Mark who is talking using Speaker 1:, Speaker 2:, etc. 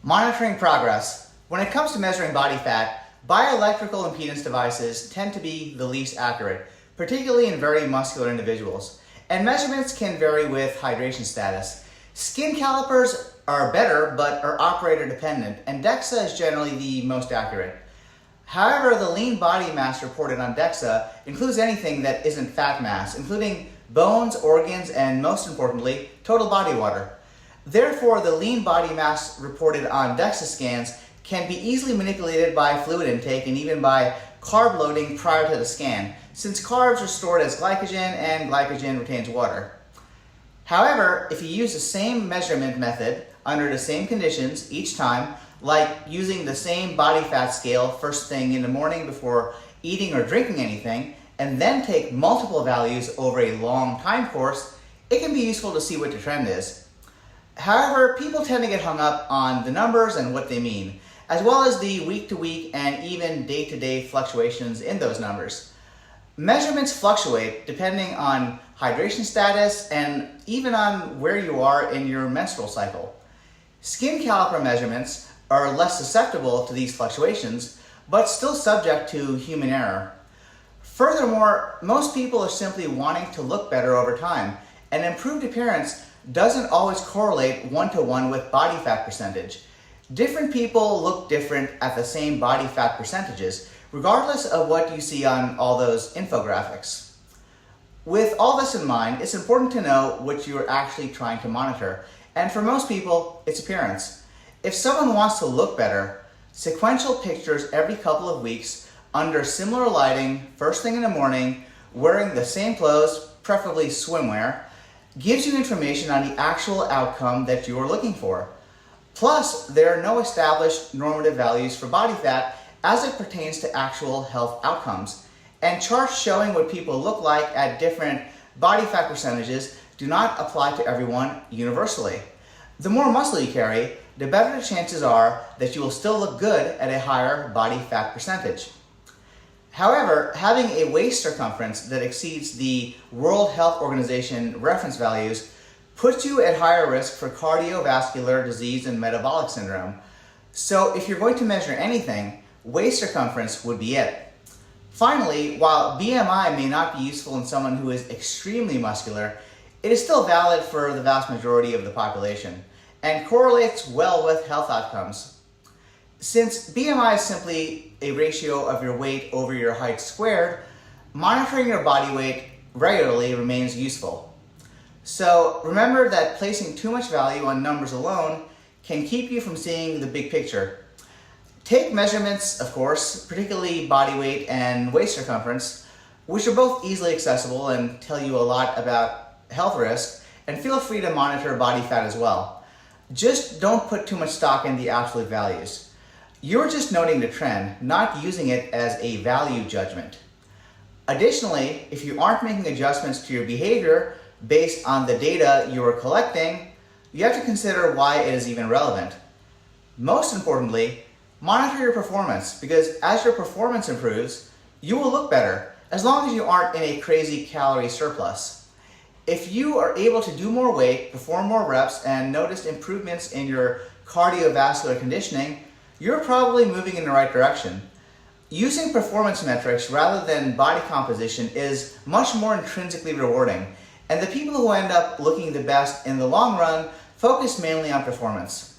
Speaker 1: Monitoring progress. When it comes to measuring body fat, bioelectrical impedance devices tend to be the least accurate, particularly in very muscular individuals. And measurements can vary with hydration status. Skin calipers are better, but are operator dependent, and DEXA is generally the most accurate. However, the lean body mass reported on DEXA includes anything that isn't fat mass, including bones, organs, and most importantly, total body water. Therefore, the lean body mass reported on DEXA scans can be easily manipulated by fluid intake and even by carb loading prior to the scan, since carbs are stored as glycogen and glycogen retains water. However, if you use the same measurement method under the same conditions each time, like using the same body fat scale first thing in the morning before eating or drinking anything, and then take multiple values over a long time course, it can be useful to see what the trend is. However, people tend to get hung up on the numbers and what they mean, as well as the week-to-week and even day-to-day fluctuations in those numbers. Measurements fluctuate depending on hydration status and even on where you are in your menstrual cycle. Skin caliper measurements are less susceptible to these fluctuations, but still subject to human error. Furthermore, most people are simply wanting to look better over time, and improved appearance doesn't always correlate one-to-one with body fat percentage. Different people look different at the same body fat percentages, regardless of what you see on all those infographics. With all this in mind, it's important to know what you're actually trying to monitor, and for most people, it's appearance. If someone wants to look better, sequential pictures every couple of weeks under similar lighting, first thing in the morning, wearing the same clothes, preferably swimwear, gives you information on the actual outcome that you are looking for. Plus, there are no established normative values for body fat as it pertains to actual health outcomes, and charts showing what people look like at different body fat percentages do not apply to everyone universally. The more muscle you carry, the better the chances are that you will still look good at a higher body fat percentage. However, having a waist circumference that exceeds the World Health Organization reference values puts you at higher risk for cardiovascular disease and metabolic syndrome. So if you're going to measure anything, waist circumference would be it. Finally, while BMI may not be useful in someone who is extremely muscular, it is still valid for the vast majority of the population and correlates well with health outcomes. Since BMI is simply a ratio of your weight over your height squared, monitoring your body weight regularly remains useful. So remember that placing too much value on numbers alone can keep you from seeing the big picture. Take measurements, of course, particularly body weight and waist circumference, which are both easily accessible and tell you a lot about health risk, and feel free to monitor body fat as well. Just don't put too much stock in the absolute values. You're just noting the trend, not using it as a value judgment. Additionally, if you aren't making adjustments to your behavior based on the data you are collecting, you have to consider why it is even relevant. Most importantly, monitor your performance, because as your performance improves, you will look better, as long as you aren't in a crazy calorie surplus. If you are able to do more weight, perform more reps, and notice improvements in your cardiovascular conditioning, you're probably moving in the right direction. Using performance metrics rather than body composition is much more intrinsically rewarding, and the people who end up looking the best in the long run focus mainly on performance.